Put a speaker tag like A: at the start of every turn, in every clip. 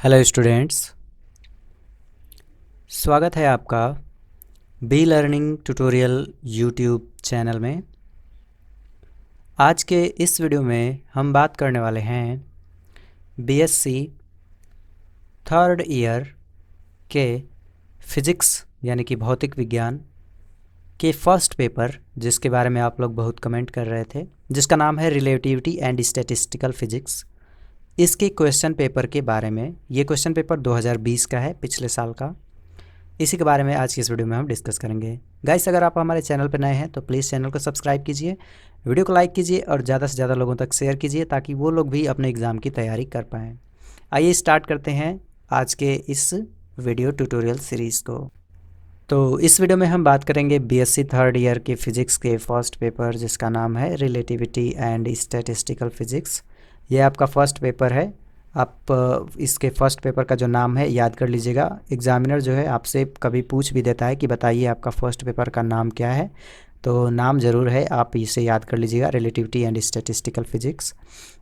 A: Hello students, स्वागत है आपका be learning tutorial YouTube channel में। आज के इस वीडियो में हम बात करने वाले हैं बीएससी थर्ड ईयर के फिज़िक्स यानी कि भौतिक विज्ञान के फर्स्ट पेपर, जिसके बारे में आप लोग बहुत कमेंट कर रहे थे, जिसका नाम है रिलेटिविटी एंड स्टैटिस्टिकल फिज़िक्स। इसके क्वेश्चन पेपर के बारे में, ये क्वेश्चन पेपर 2020 का है, पिछले साल का। इसी के बारे में आज की इस वीडियो में हम डिस्कस करेंगे। गाइस, अगर आप हमारे चैनल पर नए हैं तो प्लीज़ चैनल को सब्सक्राइब कीजिए, वीडियो को लाइक कीजिए और ज़्यादा से ज़्यादा लोगों तक शेयर कीजिए ताकि वो लोग भी अपने एग्ज़ाम की तैयारी कर पाएँ। आइए स्टार्ट करते हैं आज के इस वीडियो ट्यूटोरियल सीरीज़ को। तो इस वीडियो में हम बात करेंगे बीएससी थर्ड ईयर के फिज़िक्स के फर्स्ट पेपर, जिसका नाम है रिलेटिविटी एंड स्टैटिस्टिकल फिज़िक्स। ये आपका फर्स्ट पेपर है। आप इसके फर्स्ट पेपर का जो नाम है याद कर लीजिएगा। एग्ज़ामिनर जो है आपसे कभी पूछ भी देता है कि बताइए आपका फर्स्ट पेपर का नाम क्या है, तो नाम ज़रूर है, आप इसे याद कर लीजिएगा, रिलेटिविटी एंड स्टैटिस्टिकल फिज़िक्स।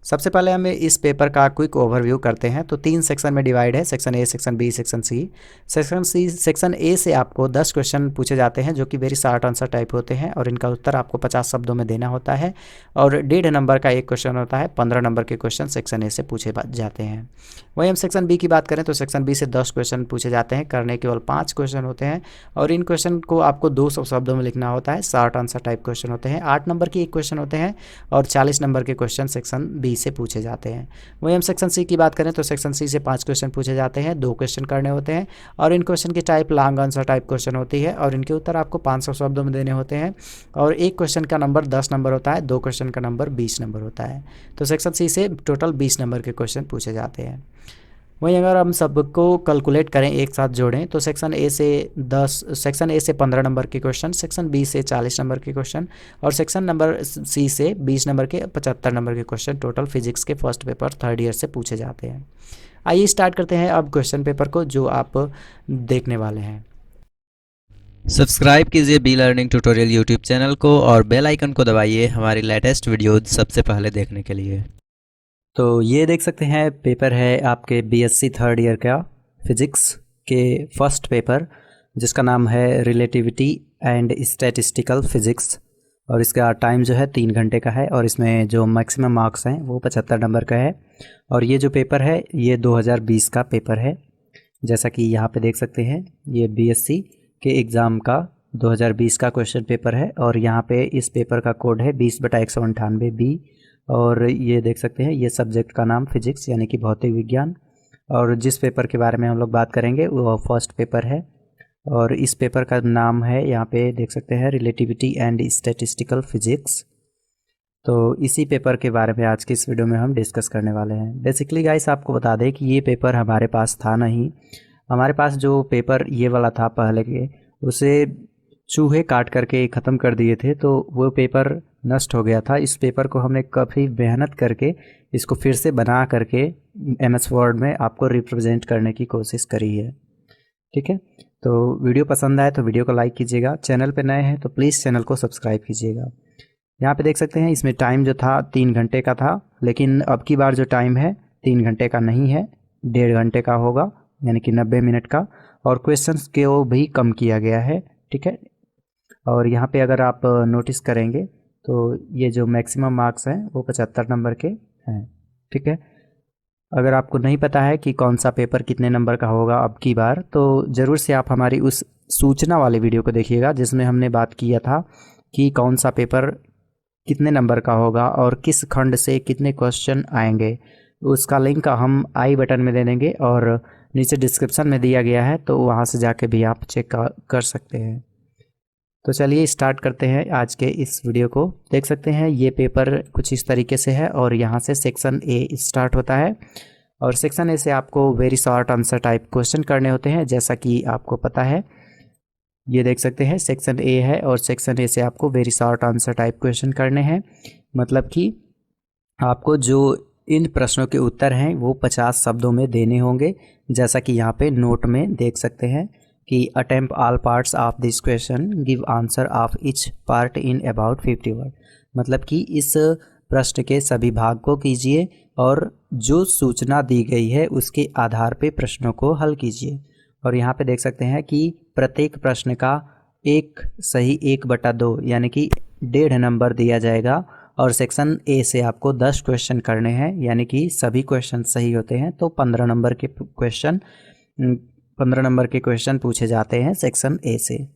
A: सबसे पहले हमें इस पेपर का क्विक ओवरव्यू करते हैं। तो 3 सेक्शन में डिवाइड है, section A, section B, section C. Section A से आपको 10 क्वेश्चन पूछे जाते हैं जो कि वेरी शॉर्ट आंसर टाइप होते हैं और इनका उत्तर आपको 50 शब्दों में देना होता है और 1.5 नंबर का एक क्वेश्चन होता है। 15 नंबर के क्वेश्चन सेक्शन ए से पूछे जाते हैं। वहीं हम सेक्शन बी की बात करें तो सेक्शन बी से 10 क्वेश्चन पूछे जाते हैं, करने केवल 5 क्वेश्चन होते हैं और इन क्वेश्चन को आपको 200 शब्दों में लिखना होता है। शॉर्ट आंसर टाइप क्वेश्चन होते हैं। 8 नंबर के एक क्वेश्चन होते हैं और 40 नंबर के क्वेश्चन सेक्शन बी से पूछे जाते हैं। वहीं हम सेक्शन सी की बात करें तो सेक्शन सी से 5 क्वेश्चन पूछे जाते हैं, 2 क्वेश्चन करने होते हैं और इन क्वेश्चन की type long answer type question होती है और इनके उत्तर आपको 500 शब्दों में देने होते हैं और एक क्वेश्चन का नंबर 10 नंबर होता है, 2 क्वेश्चन का नंबर 20 नंबर होता है। तो सेक्शन सी से टोटल 20 नंबर के क्वेश्चन पूछे जाते हैं। वहीं अगर हम सबको कैलकुलेट करें, एक साथ जोड़ें, तो सेक्शन ए से 15 नंबर के क्वेश्चन, सेक्शन बी से 40 नंबर के क्वेश्चन और सेक्शन नंबर सी से 20 नंबर के 75 नंबर के क्वेश्चन टोटल फिजिक्स के फर्स्ट पेपर थर्ड ईयर से पूछे जाते हैं। आइए स्टार्ट करते हैं अब क्वेश्चन पेपर को जो आप देखने वाले हैं।
B: सब्सक्राइब कीजिए be learning tutorial YouTube channel को और बेल आइकन को दबाइए हमारी लेटेस्ट वीडियो सबसे पहले देखने के लिए।
A: तो ये देख सकते हैं, पेपर है आपके बीएससी थर्ड ईयर का फिज़िक्स के फर्स्ट पेपर, जिसका नाम है रिलेटिविटी एंड स्टैटिस्टिकल फिज़िक्स और इसका टाइम जो है 3 घंटे का है और इसमें जो मैक्सिमम मार्क्स हैं वो 75 नंबर का है। और ये जो पेपर है ये 2020 का पेपर है, जैसा कि यहाँ पे देख सकते हैं। ये बीएससी के एग्ज़ाम का 2020 का क्वेश्चन पेपर है और यहाँ पे इस पेपर का कोड है 20/198 बी और ये देख सकते हैं, ये सब्जेक्ट का नाम फिजिक्स यानी कि भौतिक विज्ञान। और जिस पेपर के बारे में हम लोग बात करेंगे वो फर्स्ट पेपर है और इस पेपर का नाम है, यहाँ पे देख सकते हैं, रिलेटिविटी एंड स्टैटिस्टिकल फिजिक्स। तो इसी पेपर के बारे में आज की इस वीडियो में हम डिस्कस करने वाले हैं। बेसिकली गाइस, आपको बता दें कि ये पेपर हमारे पास था नहीं। हमारे पास जो पेपर ये वाला था पहले के, उसे चूहे काट करके ख़त्म कर दिए थे, तो वो पेपर नष्ट हो गया था। इस पेपर को हमने काफ़ी मेहनत करके इसको फिर से बना करके एमएस वर्ड में आपको रिप्रेजेंट करने की कोशिश करी है। ठीक है, तो वीडियो पसंद आए तो वीडियो को लाइक कीजिएगा, चैनल पे नए हैं तो प्लीज़ चैनल को सब्सक्राइब कीजिएगा। यहाँ पे देख सकते हैं, इसमें टाइम जो था 3 घंटे का था, लेकिन अब की बार जो टाइम है 3 घंटे का नहीं है, 1.5 घंटे का होगा, यानी कि 90 मिनट का। और क्वेश्चंस के वो भी कम किया गया है। ठीक है, और यहाँ पे अगर आप नोटिस करेंगे तो ये जो मैक्सिमम मार्क्स हैं वो 75 नंबर के हैं। ठीक है, अगर आपको नहीं पता है कि कौन सा पेपर कितने नंबर का होगा अब की बार, तो ज़रूर से आप हमारी उस सूचना वाले वीडियो को देखिएगा जिसमें हमने बात किया था कि कौन सा पेपर कितने नंबर का होगा और किस खंड से कितने क्वेश्चन आएंगे। उसका लिंक हम आई बटन में दे देंगे और नीचे डिस्क्रिप्शन में दिया गया है, तो वहाँ से जाके भी आप चेक कर सकते हैं। तो चलिए स्टार्ट करते हैं आज के इस वीडियो को। देख सकते हैं ये पेपर कुछ इस तरीके से है और यहाँ से सेक्शन ए स्टार्ट होता है और सेक्शन ए से आपको very short answer type question करने होते हैं, जैसा कि आपको पता है। ये देख सकते हैं सेक्शन ए है और सेक्शन ए से आपको very short answer type question करने हैं। मतलब कि आपको जो इन प्रश्नों के उत्तर हैं वो 50 शब्दों में देने होंगे, जैसा कि यहाँ पे नोट में देख सकते हैं कि attempt all parts of this question, give answer of each part in about 50 word. मतलब कि इस प्रश्न के सभी भाग को कीजिए और जो सूचना दी गई है उसके आधार पे प्रश्नों को हल कीजिए। और यहाँ पे देख सकते हैं कि प्रत्येक प्रश्न का एक सही 1/2 यानी कि 1.5 नंबर दिया जाएगा। और सेक्शन ए से आपको 10 क्वेश्चन करने हैं, यानी कि सभी क्वेश्चन सही होते हैं तो 15 नंबर के क्वेश्चन पूछे जाते हैं सेक्शन ए से।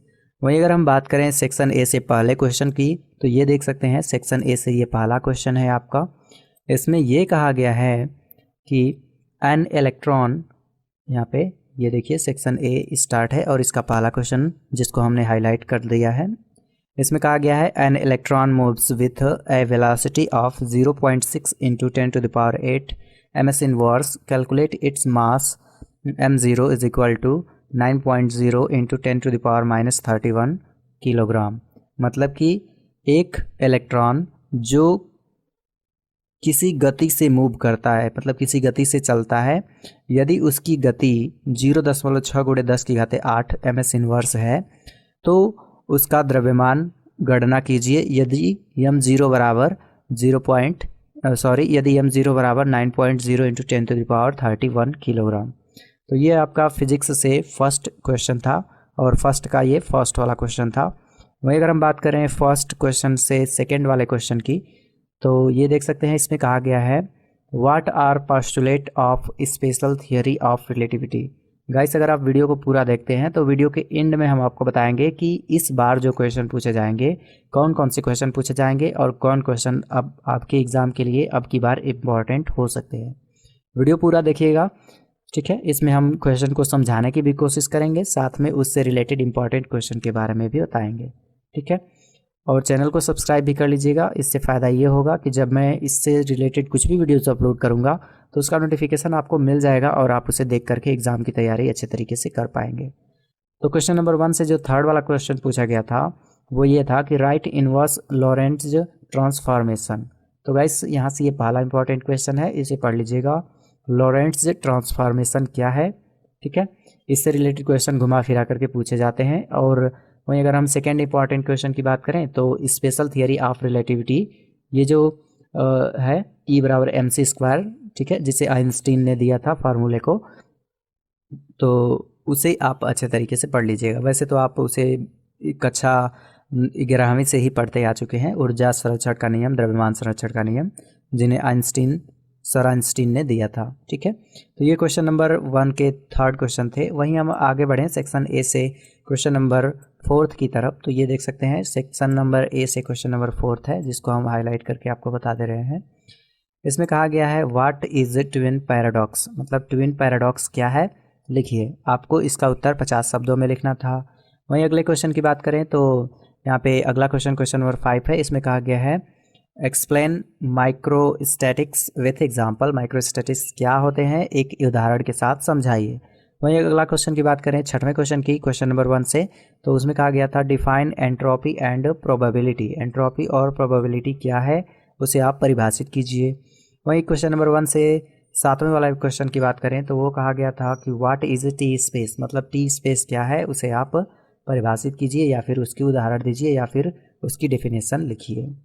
A: वहीं अगर हम बात करें सेक्शन ए से पहले क्वेश्चन की, तो ये देख सकते हैं सेक्शन ए से ये पहला क्वेश्चन है आपका। इसमें ये कहा गया है कि एन इलेक्ट्रॉन, यहाँ पे ये देखिए सेक्शन ए स्टार्ट है और इसका पहला क्वेश्चन जिसको हमने हाईलाइट कर दिया है, इसमें कहा गया है an electron moves with a velocity of 0.6 × 10⁸ ms inverse, calculate its mass m0 is equal to 9.0 × 10⁻31 kilogram. मतलब कि एक इलेक्ट्रॉन जो किसी गति से मूव करता है, मतलब किसी गति से चलता है, यदि उसकी गति 0.6 × 10⁸ ms इनवर्स है तो उसका द्रव्यमान गणना कीजिए। यदि m0 बराबर 9.0 × 10⁻31 किलोग्राम। तो ये आपका फिजिक्स से फर्स्ट क्वेश्चन था और फर्स्ट का ये फर्स्ट वाला क्वेश्चन था। वहीं अगर हम बात करें फर्स्ट क्वेश्चन से सेकेंड वाले क्वेश्चन की, तो ये देख सकते हैं इसमें कहा गया है what are postulate of special theory of relativity. Guys अगर आप वीडियो को पूरा देखते हैं तो वीडियो के एंड में हम आपको बताएंगे कि इस बार जो क्वेश्चन पूछे जाएंगे कौन कौन से क्वेश्चन पूछे जाएंगे और कौन क्वेश्चन अब आपके एग्ज़ाम के लिए अब की बार इम्पॉर्टेंट हो सकते हैं। वीडियो पूरा देखिएगा, ठीक है। इसमें हम क्वेश्चन को समझाने की भी कोशिश करेंगे, साथ में उससे रिलेटेड इंपॉर्टेंट क्वेश्चन के बारे में भी बताएंगे, ठीक है। और चैनल को सब्सक्राइब भी कर लीजिएगा। इससे फ़ायदा ये होगा कि जब मैं इससे रिलेटेड कुछ भी वीडियोज़ अपलोड करूँगा तो उसका नोटिफिकेशन आपको मिल जाएगा और आप उसे देख करके एग्ज़ाम की तैयारी अच्छे तरीके से कर पाएंगे। तो क्वेश्चन नंबर 1 से जो थर्ड वाला क्वेश्चन पूछा गया था वो ये था कि राइट इनवर्स लॉरेंट्ज ट्रांसफॉर्मेशन। तो गाइस यहाँ से ये पहला इंपॉर्टेंट क्वेश्चन है, इसे पढ़ लीजिएगा। लॉरेंट्ज ट्रांसफॉर्मेशन क्या है, ठीक है। इससे रिलेटेड क्वेश्चन घुमा फिरा करके पूछे जाते हैं। और वहीं अगर हम सेकेंड इंपॉर्टेंट क्वेश्चन की बात करें तो स्पेशल थियरी ऑफ रिलेटिविटी, ये जो है E बराबर mc², ठीक है, जिसे आइंस्टीन ने दिया था फार्मूले को, तो उसे आप अच्छे तरीके से पढ़ लीजिएगा। वैसे तो आप उसे कक्षा 11वीं से ही पढ़ते आ चुके हैं, ऊर्जा संरक्षण का नियम, द्रव्यमान संरक्षण का नियम, जिन्हें सर आइंस्टीन ने दिया था, ठीक है। तो ये क्वेश्चन नंबर 1 के थर्ड क्वेश्चन थे। वहीं हम आगे बढ़ें सेक्शन ए से क्वेश्चन नंबर 4 की तरफ। तो ये देख सकते हैं सेक्शन नंबर ए से क्वेश्चन नंबर 4 है, जिसको हम हाईलाइट करके आपको बता दे रहे हैं। इसमें कहा गया है व्हाट इज ट्विन पैराडॉक्स, मतलब ट्विन पैराडॉक्स क्या है, लिखिए। आपको इसका उत्तर 50 शब्दों में लिखना था। वहीं अगले क्वेश्चन की बात करें तो यहाँ पे अगला क्वेश्चन नंबर 5 है। इसमें कहा गया है एक्सप्लेन माइक्रोस्टैटिक्स विथ एग्जाम्पल। माइक्रोस्टैटिक्स क्या होते हैं, एक उदाहरण के साथ समझाइए। वहीं अगला क्वेश्चन की बात करें छठवें क्वेश्चन की, क्वेश्चन नंबर 1 से, तो उसमें कहा गया था define entropy and probability. Entropy और प्रोबेबिलिटी क्या है उसे आप परिभाषित कीजिए। वहीं क्वेश्चन नंबर 1 से 7वें वाला क्वेश्चन की बात करें तो वो कहा गया था कि व्हाट इज़ टी स्पेस, मतलब टी स्पेस क्या है उसे आप परिभाषित कीजिए या फिर उसकी उदाहरण दीजिए या फिर उसकी डेफिनेशन लिखिए।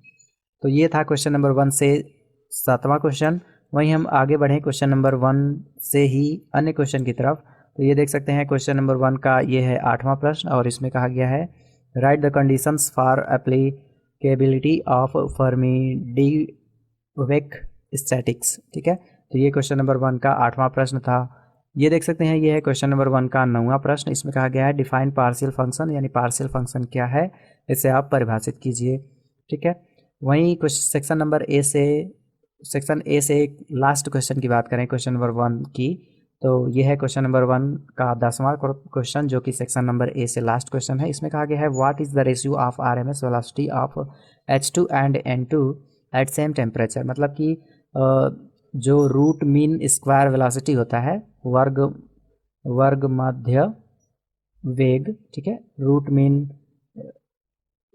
A: तो ये था क्वेश्चन नंबर 1 से 7वां क्वेश्चन। वहीं हम आगे बढ़ें क्वेश्चन नंबर 1 से ही अन्य क्वेश्चन की तरफ। तो ये देख सकते हैं क्वेश्चन नंबर 1 का ये है 8वां प्रश्न और इसमें कहा गया है right the conditions for applicability of Fermi Dirac statistics, ठीक है। तो ये क्वेश्चन नंबर 1 का 8वां प्रश्न था। ये देख सकते हैं ये है क्वेश्चन नंबर 1 का 9वां प्रश्न। इसमें कहा गया है डिफाइन पार्शियल फंक्शन, यानी पार्शियल फंक्शन क्या है इसे आप परिभाषित कीजिए, ठीक है। वहीं सेक्शन ए से लास्ट क्वेश्चन की बात करें क्वेश्चन नंबर 1 की, तो ये है क्वेश्चन नंबर 1 का 10वां क्वेश्चन जो कि सेक्शन नंबर ए से लास्ट क्वेश्चन है। इसमें कहा गया है what is the ratio of RMS velocity of H2 and N2 at same temperature. मतलब कि जो रूट मीन स्क्वायर वेलोसिटी होता है, वर्ग मध्य वेग, ठीक है, रूट मीन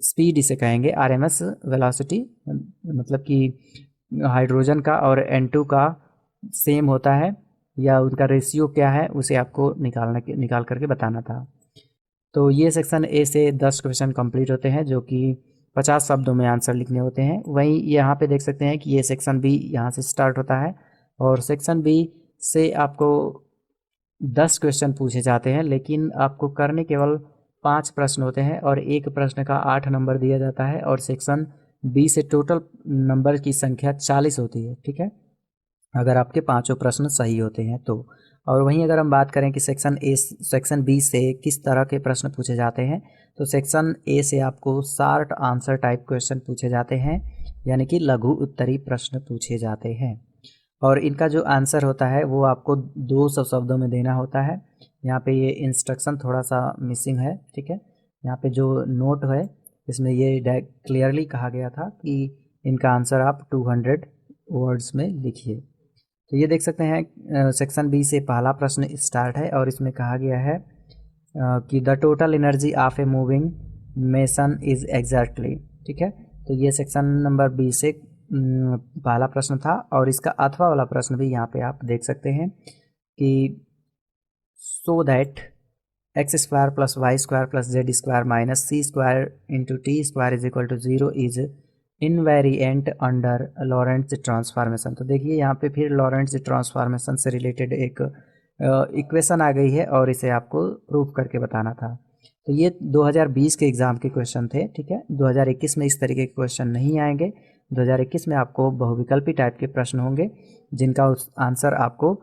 A: स्पीड इसे कहेंगे, RMS वेलोसिटी, मतलब कि हाइड्रोजन का और N2 का सेम होता है या उनका रेशियो क्या है उसे आपको निकाल करके बताना था। तो ये सेक्शन ए से 10 क्वेश्चन कंप्लीट होते हैं जो कि 50 शब्दों में आंसर लिखने होते हैं। वहीं यहाँ पे देख सकते हैं कि ये सेक्शन बी यहाँ से स्टार्ट होता है और सेक्शन बी से आपको 10 क्वेश्चन पूछे जाते हैं, लेकिन आपको करने केवल 5 प्रश्न होते हैं और एक प्रश्न का 8 नंबर दिया जाता है और सेक्शन बी से टोटल नंबर की संख्या 40 होती है। ठीक है, अगर आपके पाँचों प्रश्न सही होते हैं तो। और वहीं अगर हम बात करें कि सेक्शन बी से किस तरह के प्रश्न पूछे जाते हैं, तो सेक्शन ए से आपको शार्ट आंसर टाइप क्वेश्चन पूछे जाते हैं, यानी कि लघु उत्तरी प्रश्न पूछे जाते हैं। और इनका जो आंसर होता है वो आपको 200 शब्दों में देना होता है। यहाँ पे ये इंस्ट्रक्शन थोड़ा सा मिसिंग है। ठीक है, यहाँ पे जो नोट है इसमें ये क्लियरली कहा गया था कि इनका आंसर आप 200 वर्ड्स में लिखिए। तो ये देख सकते हैं सेक्शन बी से पहला प्रश्न स्टार्ट है और इसमें कहा गया है कि the total energy of a moving mason is exactly. ठीक है, तो ये सेक्शन नंबर बी से पहला प्रश्न था और इसका अथवा वाला प्रश्न भी यहाँ पे आप देख सकते हैं कि so that x square plus y square plus z square minus c square into t square is equal to 0 is invariant under Lorentz transformation. तो देखिए यहाँ पे फिर लॉरेंट्ज़ ट्रांसफॉर्मेशन से रिलेटेड एक इक्वेशन आ गई है और इसे आपको प्रूव करके बताना था। तो ये 2020 के एग्ज़ाम के क्वेश्चन थे। ठीक है, 2021 में इस तरीके के क्वेश्चन नहीं आएंगे। 2021 में आपको बहुविकल्पी टाइप के प्रश्न होंगे जिनका आंसर आपको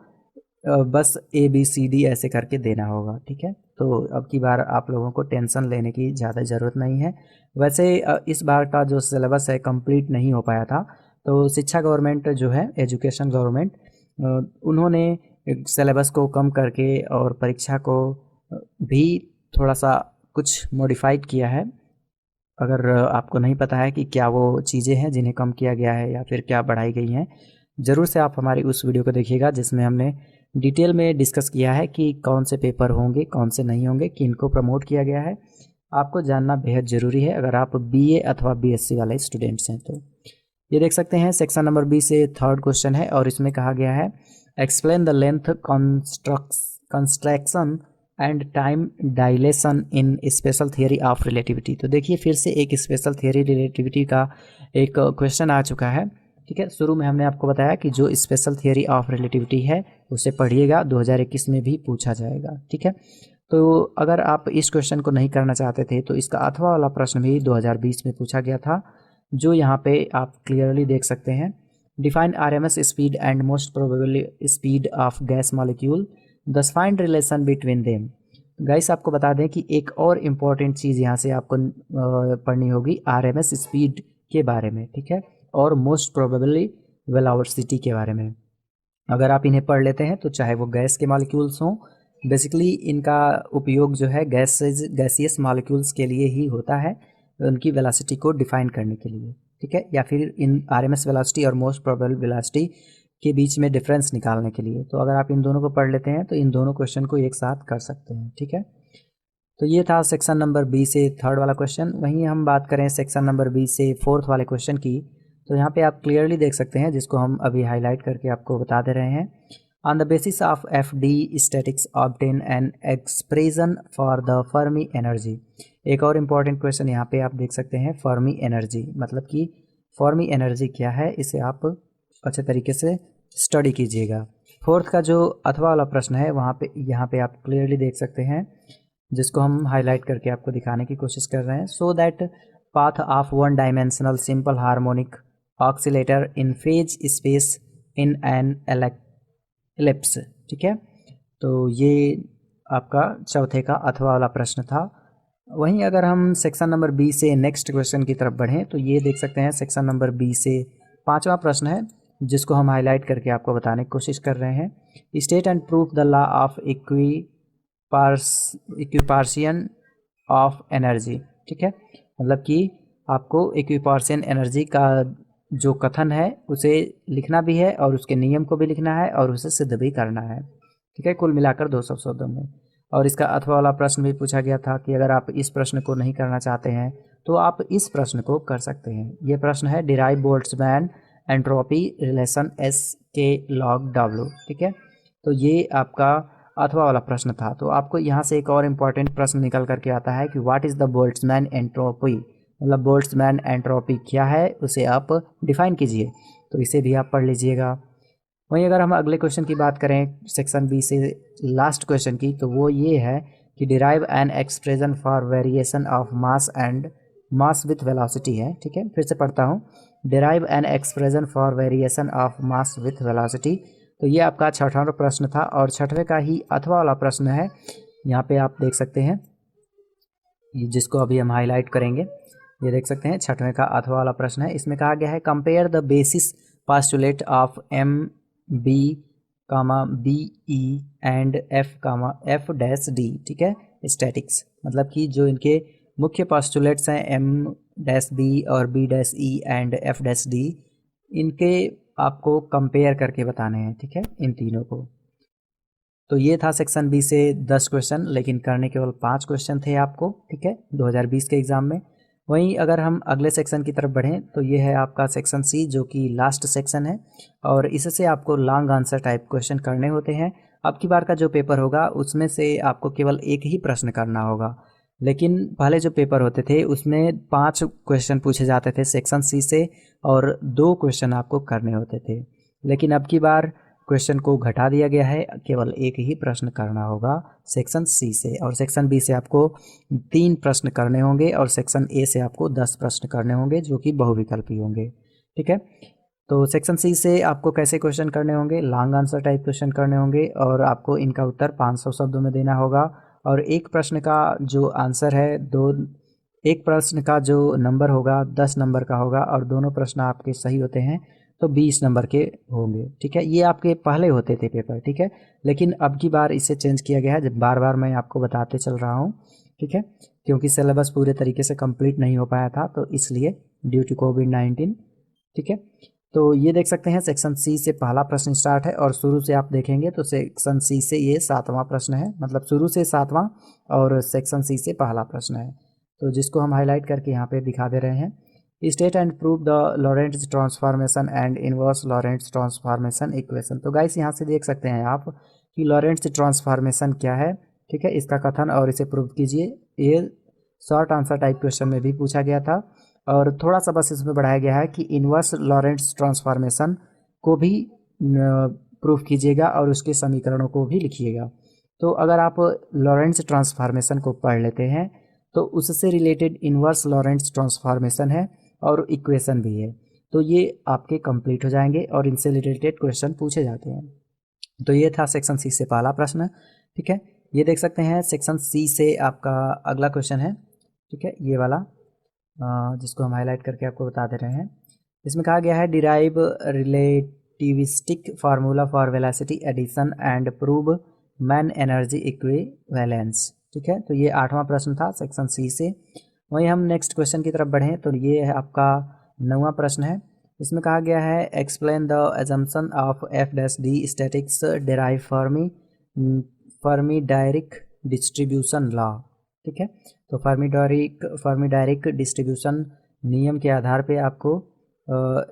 A: बस ए बी सी डी ऐसे करके देना होगा। ठीक है, तो अब की बार आप लोगों को टेंशन लेने की ज़्यादा ज़रूरत नहीं है। वैसे इस बार का जो सिलेबस है कंप्लीट नहीं हो पाया था, तो शिक्षा गवर्नमेंट जो है, एजुकेशन गवर्नमेंट, उन्होंने सिलेबस को कम करके और परीक्षा को भी थोड़ा सा कुछ मॉडिफाइड किया है। अगर आपको नहीं पता है कि क्या वो चीज़ें हैं जिन्हें कम किया गया है या फिर क्या बढ़ाई गई हैं, ज़रूर से आप हमारी उस वीडियो को देखिएगा जिसमें हमने डिटेल में डिस्कस किया है कि कौन से पेपर होंगे, कौन से नहीं होंगे, किनको प्रमोट किया गया है। आपको जानना बेहद ज़रूरी है अगर आप बीए अथवा बीएससी वाले स्टूडेंट्स हैं तो। ये देख सकते हैं सेक्शन नंबर बी से थर्ड क्वेश्चन है और इसमें कहा गया है explain the length construction and time dilation in special theory of relativity. तो देखिए फिर से एक स्पेशल थियरी रिलेटिविटी का एक क्वेश्चन आ चुका है। ठीक है, शुरू में हमने आपको बताया कि जो स्पेशल थियरी ऑफ रिलेटिविटी है उसे पढ़िएगा, 2021 में भी पूछा जाएगा। ठीक है, तो अगर आप इस क्वेश्चन को नहीं करना चाहते थे तो इसका अथवा वाला प्रश्न भी 2020 में पूछा गया था, जो यहाँ पे आप क्लियरली देख सकते हैं। Define RMS speed and most probable speed of gas molecule, thus find relation between them. Guys आपको बता दें कि एक और इम्पॉर्टेंट चीज़ यहाँ से आपको पढ़नी होगी आरएमएस स्पीड के बारे में। ठीक है, और मोस्ट प्रोबेबली वेलोसिटी के बारे में। अगर आप इन्हें पढ़ लेते हैं तो चाहे वो गैस के मॉलिक्यूल्स हों, बेसिकली इनका उपयोग जो है गैसियस मॉलिक्यूल्स के लिए ही होता है, उनकी वेलोसिटी को डिफाइन करने के लिए। ठीक है, या फिर इन आरएमएस वेलोसिटी और मोस्ट प्रोबेबल वेलोसिटी के बीच में डिफरेंस निकालने के लिए। तो अगर आप इन दोनों को पढ़ लेते हैं तो इन दोनों क्वेश्चन को एक साथ कर सकते हैं। ठीक है, तो ये था सेक्शन नंबर बी से थर्ड वाला क्वेश्चन। वहीं हम बात करें सेक्शन नंबर बी से फोर्थ वाले क्वेश्चन की, तो यहाँ पे आप क्लियरली देख सकते हैं, जिसको हम अभी हाईलाइट करके आपको बता दे रहे हैं। On the basis of F D statics obtain an expression for the Fermi energy. एक और इम्पॉर्टेंट क्वेश्चन यहाँ पे आप देख सकते हैं, फर्मी एनर्जी मतलब कि फर्मी एनर्जी क्या है, इसे आप अच्छे तरीके से स्टडी कीजिएगा। फोर्थ का जो अथवा वाला प्रश्न है वहाँ पे यहाँ पे आप क्लियरली देख सकते हैं, जिसको हम हाईलाइट करके आपको दिखाने की कोशिश कर रहे हैं। So that path of one dimensional simple harmonic oscillator in phase space in an ellipse. ठीक है, तो ये आपका चौथे का अथवा वाला प्रश्न था। वहीं अगर हम सेक्शन नंबर बी से नेक्स्ट क्वेश्चन की तरफ बढ़ें तो ये देख सकते हैं सेक्शन नंबर बी से पांचवा प्रश्न है, जिसको हम हाईलाइट करके आपको बताने की कोशिश कर रहे हैं। State and proof the law of equipartition of energy. ठीक है, मतलब कि आपको इक्विपार्शियन एनर्जी का जो कथन है उसे लिखना भी है और उसके नियम को भी लिखना है और उसे सिद्ध भी करना है। ठीक है, कुल मिलाकर 200 शब्दों में। और इसका अथवा वाला प्रश्न भी पूछा गया था कि अगर आप इस प्रश्न को नहीं करना चाहते हैं तो आप इस प्रश्न को कर सकते हैं। ये प्रश्न है derive Boltzmann entropy relation S के लॉग डब्ल्यू। ठीक है, तो ये आपका अथवा वाला प्रश्न था। तो आपको यहाँ से एक और इम्पॉर्टेंट प्रश्न निकल करके आता है कि what is the Boltzmann entropy, मतलब बोल्ट्जमैन एंट्रोपी क्या है उसे आप डिफाइन कीजिए, तो इसे भी आप पढ़ लीजिएगा। वहीं अगर हम अगले क्वेश्चन की बात करें सेक्शन बी से लास्ट क्वेश्चन की, तो वो ये है कि derive an expression for variation of mass and mass with velocity है। ठीक है, फिर से पढ़ता हूँ, derive an expression for variation of mass with velocity. तो ये आपका छठवां प्रश्न था और छठवें का ही अथवा वाला प्रश्न है। यहाँ पे आप देख सकते हैं, जिसको अभी हम हाईलाइट करेंगे, ये देख सकते हैं छठवें का अथवा वाला प्रश्न है। इसमें कहा गया है compare the basis postulate of M B comma B E and F comma F dash D. ठीक है, स्टैटिक्स मतलब कि जो इनके मुख्य पास्टुलेट्स हैं एम डैश बी और B dash E and F dash D, इनके आपको कंपेयर करके बताने हैं। ठीक है, इन तीनों को। तो ये था सेक्शन बी से 10 क्वेश्चन, लेकिन करने केवल 5 क्वेश्चन थे आपको। ठीक है, 2020 के एग्ज़ाम में। वहीं अगर हम अगले सेक्शन की तरफ बढ़ें तो ये है आपका सेक्शन सी, जो कि लास्ट सेक्शन है और इससे आपको लॉन्ग आंसर टाइप क्वेश्चन करने होते हैं। अब की बार का जो पेपर होगा उसमें से आपको केवल एक ही प्रश्न करना होगा, लेकिन पहले जो पेपर होते थे उसमें 5 क्वेश्चन पूछे जाते थे सेक्शन सी से और 2 क्वेश्चन आपको करने होते थे। लेकिन अब की बार क्वेश्चन को घटा दिया गया है, केवल एक ही प्रश्न करना होगा सेक्शन सी से, और सेक्शन बी से आपको 3 प्रश्न करने होंगे और सेक्शन ए से आपको 10 प्रश्न करने होंगे जो कि बहुविकल्पी होंगे। ठीक है, तो सेक्शन सी से आपको कैसे क्वेश्चन करने होंगे, लॉन्ग आंसर टाइप क्वेश्चन करने होंगे और आपको इनका उत्तर 500 शब्दों में देना होगा। और एक प्रश्न का जो आंसर है एक प्रश्न का जो नंबर होगा 10 नंबर का होगा और दोनों प्रश्न आपके सही होते हैं तो 20 नंबर के होंगे। ठीक है, ये आपके पहले होते थे पेपर। ठीक है, लेकिन अब की बार इसे चेंज किया गया है, जब बार बार मैं आपको बताते चल रहा हूँ। ठीक है, क्योंकि सिलेबस पूरे तरीके से कंप्लीट नहीं हो पाया था, तो इसलिए ड्यू टू कोविड-19। ठीक है, तो ये देख सकते हैं सेक्शन सी से पहला प्रश्न स्टार्ट है और शुरू से आप देखेंगे तो सेक्शन सी से ये 7वां प्रश्न है, मतलब शुरू से 7वां और सेक्शन सी से पहला प्रश्न है। तो जिसको हम हाईलाइट करके यहाँ पे दिखा दे रहे हैं, state and prove the Lorentz transformation and inverse Lorentz transformation equation. तो गाइस यहाँ से देख सकते हैं आप कि लॉरेंट्ज ट्रांसफॉर्मेशन क्या है। ठीक है, इसका कथन और इसे प्रूव कीजिए। ये शॉर्ट आंसर टाइप क्वेश्चन में भी पूछा गया था और थोड़ा सा बस इसमें बढ़ाया गया है कि इनवर्स लॉरेंट्ज ट्रांसफॉर्मेशन को भी प्रूफ कीजिएगा और उसके समीकरणों को भी लिखिएगा। तो अगर आप लॉरेंट्ज ट्रांसफॉर्मेशन को पढ़ लेते हैं तो उससे रिलेटेड इनवर्स लॉरेंट्ज ट्रांसफॉर्मेशन है और इक्वेशन भी है, तो ये आपके कंप्लीट हो जाएंगे और इनसे रिलेटेड क्वेश्चन पूछे जाते हैं। तो ये था सेक्शन सी से पहला प्रश्न। ठीक है, ये देख सकते हैं सेक्शन सी से आपका अगला क्वेश्चन है। ठीक है, ये वाला जिसको हम हाईलाइट करके आपको बता दे रहे हैं। इसमें कहा गया है derive relativistic formula for velocity addition and prove mass energy equivalence. ठीक है, तो ये 8वां प्रश्न था सेक्शन सी से। वहीं हम नेक्स्ट क्वेश्चन की तरफ बढ़ें तो ये है आपका 9वां प्रश्न है। इसमें कहा गया है explain the assumption of F dash D statistics derive Fermi Dirac distribution law. ठीक है, तो फर्मी डायरिक डिस्ट्रीब्यूशन नियम के आधार पे आपको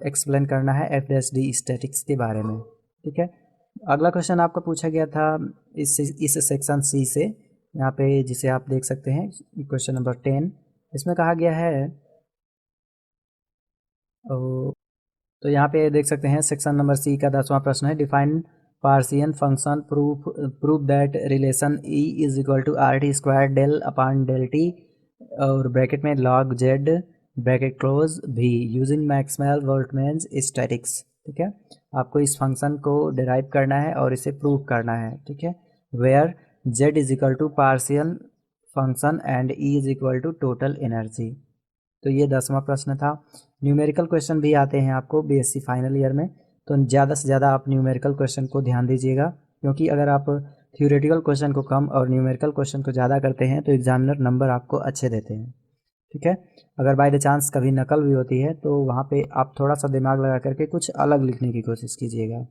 A: एक्सप्लेन करना है एफ डैश डी स्टैटिक्स के बारे में। ठीक है, अगला क्वेश्चन आपका पूछा गया था इस सेक्शन सी से, यहाँ पे जिसे आप देख सकते हैं क्वेश्चन नंबर 10। इसमें कहा गया है तो यहाँ पे देख सकते हैं सेक्शन नंबर सी का 10वां प्रश्न है define partition function prove that relation E is equal to R T square del upon del T और ब्रैकेट में लॉग जेड ब्रैकेट क्लोज भी यूजिंग मैक्सवेल बोल्ट्जमैन स्टैटिक्स। ठीक है, आपको इस फंक्शन को डिराइव करना है और इसे प्रूव करना है। ठीक है, where Z is equal to partial function and E is equal to total energy. तो ये 10वां प्रश्न था। न्यूमेरिकल क्वेश्चन भी आते हैं आपको बीएससी फाइनल ईयर में, तो ज़्यादा से ज़्यादा आप न्यूमेरिकल क्वेश्चन को ध्यान दीजिएगा, क्योंकि अगर आप थ्योरेटिकल क्वेश्चन को कम और न्यूमेरिकल क्वेश्चन को ज़्यादा करते हैं तो एग्जामिनर नंबर आपको अच्छे देते हैं। ठीक है, अगर बाय द चांस कभी नकल भी होती है तो वहाँ पे आप थोड़ा सा दिमाग लगा करके कुछ अलग लिखने की कोशिश कीजिएगा।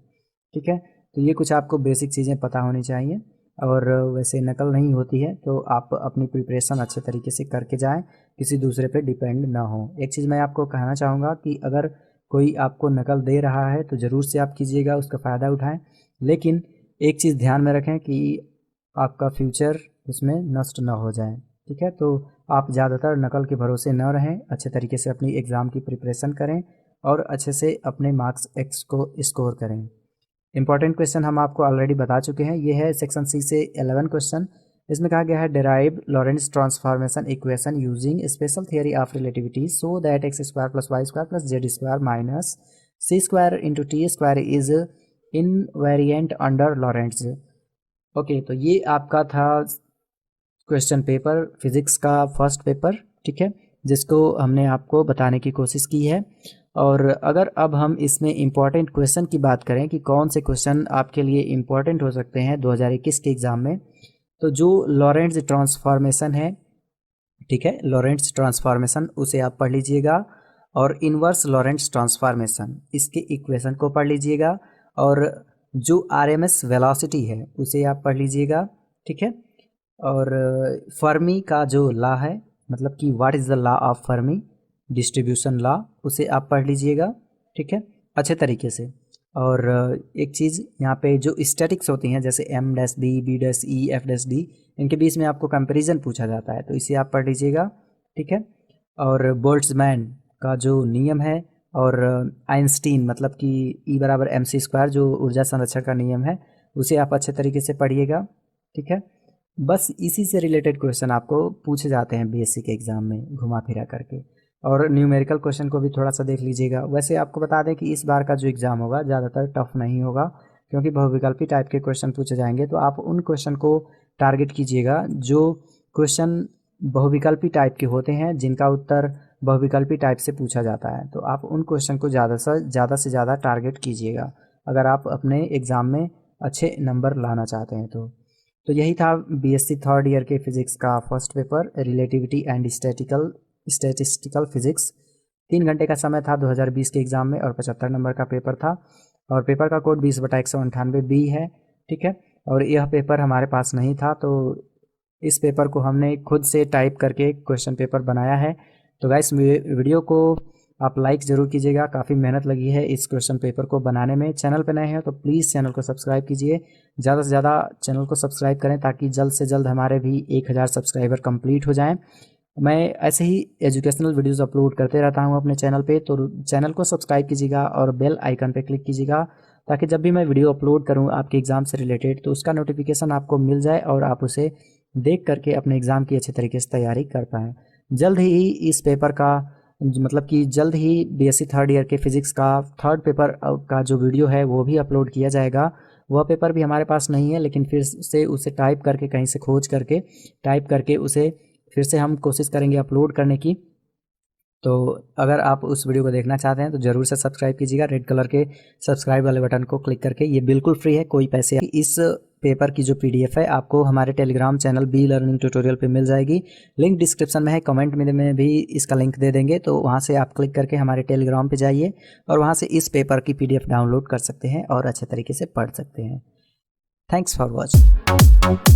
A: ठीक है, तो ये कुछ आपको बेसिक चीज़ें पता होनी चाहिए और वैसे नकल नहीं होती है तो आप अपनी प्रिपरेशन अच्छे तरीके से करके जाएं, किसी दूसरे पे डिपेंड ना हो। एक चीज़ मैं आपको कहना चाहूँगा कि अगर कोई आपको नकल दे रहा है तो ज़रूर से आप कीजिएगा, उसका फ़ायदा उठाएं, लेकिन एक चीज़ ध्यान में रखें कि आपका फ्यूचर उसमें नष्ट ना हो जाए। ठीक है। तो आप ज़्यादातर नकल के भरोसे न रहें, अच्छे तरीके से अपनी एग्ज़ाम की प्रिपरेशन करें और अच्छे से अपने मार्क्स एक्स को स्कोर करें। इंपॉर्टेंट क्वेश्चन हम आपको ऑलरेडी बता चुके हैं। ये है सेक्शन सी से 11 क्वेश्चन। इसमें कहा गया है derive Lorentz transformation equation using special theory of relativity so that x square plus y square plus z square minus c square into t square is invariant under Lorentz. Okay, तो ये आपका था question paper physics का first paper, ठीक है, जिसको हमने आपको बताने की कोशिश की है। और अगर अब हम इसमें इम्पॉर्टेंट क्वेश्चन की बात करें कि कौन से क्वेश्चन आपके लिए इम्पॉर्टेंट हो सकते हैं 2021 के एग्ज़ाम में, तो जो लॉरेंट्ज ट्रांसफॉर्मेशन है, ठीक है, लॉरेंट्ज ट्रांसफॉर्मेशन उसे आप पढ़ लीजिएगा और इन्वर्स लॉरेंट्ज ट्रांसफॉर्मेशन इसके इक्वेशन को पढ़ लीजिएगा और जो आरएमएस वेलोसिटी है उसे आप पढ़ लीजिएगा, ठीक है। और फर्मी का जो लॉ है, मतलब कि what is the law of Fermi distribution law, उसे आप पढ़ लीजिएगा, ठीक है, अच्छे तरीके से। और एक चीज़ यहाँ पे जो स्टैटिक्स होती हैं जैसे M dash B, B dash E, F dash D, इनके बीच में आपको कंपैरिजन पूछा जाता है, तो इसे आप पढ़ लीजिएगा, ठीक है। और बोल्ट्जमैन का जो नियम है और आइंस्टीन मतलब कि ई बराबर एम सी स्क्वायर जो ऊर्जा संरक्षण का नियम है, उसे आप अच्छे तरीके से पढ़िएगा, ठीक है। बस इसी से रिलेटेड क्वेश्चन आपको पूछे जाते हैं बीएससी के एग्ज़ाम में घुमा फिरा करके। और न्यूमेरिकल क्वेश्चन को भी थोड़ा सा देख लीजिएगा। वैसे आपको बता दें कि इस बार का जो एग्ज़ाम होगा ज़्यादातर टफ नहीं होगा, क्योंकि बहुविकल्पी टाइप के क्वेश्चन पूछे जाएंगे, तो आप उन क्वेश्चन को टारगेट कीजिएगा जो क्वेश्चन बहुविकल्पी टाइप के होते हैं, जिनका उत्तर बहुविकल्पी टाइप से पूछा जाता है। तो आप उन क्वेश्चन को ज़्यादा से ज़्यादा टारगेट कीजिएगा अगर आप अपने एग्ज़ाम में अच्छे नंबर लाना चाहते हैं। तो यही था बीएससी थर्ड ईयर के फिज़िक्स का first paper, relativity and statistical physics. 3 घंटे का समय था 2020 के एग्ज़ाम में और 75 नंबर का पेपर था और पेपर का कोड 20/198 बी है, ठीक है। और यह पेपर हमारे पास नहीं था, तो इस पेपर को हमने खुद से टाइप करके क्वेश्चन पेपर बनाया है। तो गाइस वीडियो को आप लाइक ज़रूर कीजिएगा, काफ़ी मेहनत लगी है इस क्वेश्चन पेपर को बनाने में। चैनल पर नए हैं तो प्लीज़ चैनल को सब्सक्राइब कीजिए, ज़्यादा से ज़्यादा चैनल को सब्सक्राइब करें ताकि जल्द से जल्द हमारे भी 1000 सब्सक्राइबर कंप्लीट हो जाएं। मैं ऐसे ही एजुकेशनल वीडियोस अपलोड करते रहता हूं अपने चैनल पे, तो चैनल को सब्सक्राइब कीजिएगा और बेल आइकन पे क्लिक कीजिएगा ताकि जब भी मैं वीडियो अपलोड करूं आपके एग्ज़ाम से रिलेटेड तो उसका नोटिफिकेशन आपको मिल जाए और आप उसे देख करके अपने एग्ज़ाम की अच्छे तरीके से तैयारी कर पाएँ। जल्द ही इस पेपर का मतलब कि जल्द ही बीएससी थर्ड ईयर के फिज़िक्स का थर्ड पेपर का जो वीडियो है वो भी अपलोड किया जाएगा। वह पेपर भी हमारे पास नहीं है, लेकिन फिर से उसे टाइप करके कहीं से खोज करके टाइप करके उसे फिर से हम कोशिश करेंगे अपलोड करने की। तो अगर आप उस वीडियो को देखना चाहते हैं तो ज़रूर से सब्सक्राइब कीजिएगा, रेड कलर के सब्सक्राइब वाले बटन को क्लिक करके। ये बिल्कुल फ्री है, कोई पैसे। इस पेपर की जो पीडीएफ है आपको हमारे Telegram channel be learning tutorial पे मिल जाएगी। लिंक डिस्क्रिप्शन में है, कमेंट में भी इसका लिंक दे देंगे, तो वहाँ से आप क्लिक करके हमारे टेलीग्राम पे जाइए और वहाँ से इस पेपर की पीडीएफ डाउनलोड कर सकते हैं और अच्छे तरीके से पढ़ सकते हैं। Thanks for watching.